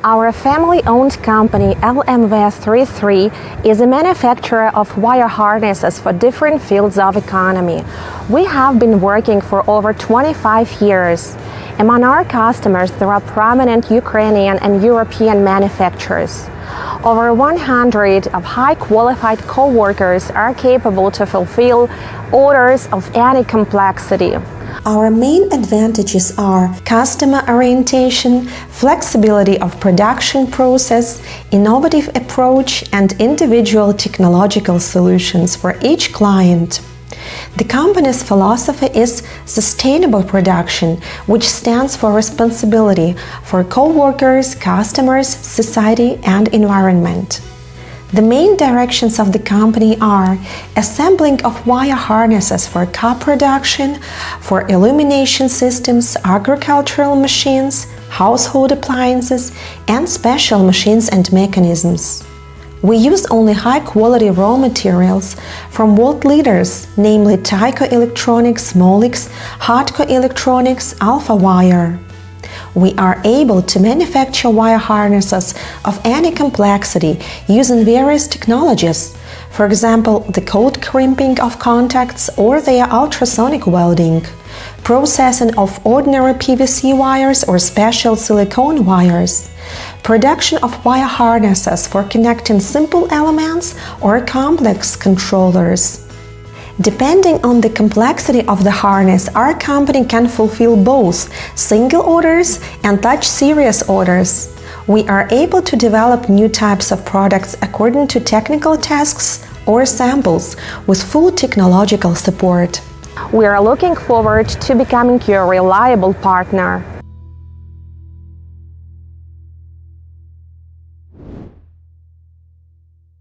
Our family-owned company LMV-33 is a manufacturer of wire harnesses for different fields of economy. We have been working for over 25 years. Among our customers, there are prominent Ukrainian and European manufacturers. Over 100 of high-qualified co-workers are capable to fulfill orders of any complexity. Our main advantages are customer orientation, flexibility of production process, innovative approach, and individual technological solutions for each client. The company's philosophy is sustainable production, which stands for responsibility for co-workers, customers, society, and environment. The main directions of the company are assembling of wire harnesses for car production, for illumination systems, agricultural machines, household appliances, and special machines and mechanisms. We use only high-quality raw materials from world leaders, namely Tyco Electronics, Molex, Hardco Electronics, Alpha Wire. We are able to manufacture wire harnesses of any complexity using various technologies, for example, the cold crimping of contacts or their ultrasonic welding, processing of ordinary PVC wires or special silicone wires, production of wire harnesses for connecting simple elements or complex controllers. Depending on the complexity of the harness, our company can fulfill both single orders and large series orders. We are able to develop new types of products according to technical tasks or samples with full technological support. We are looking forward to becoming your reliable partner.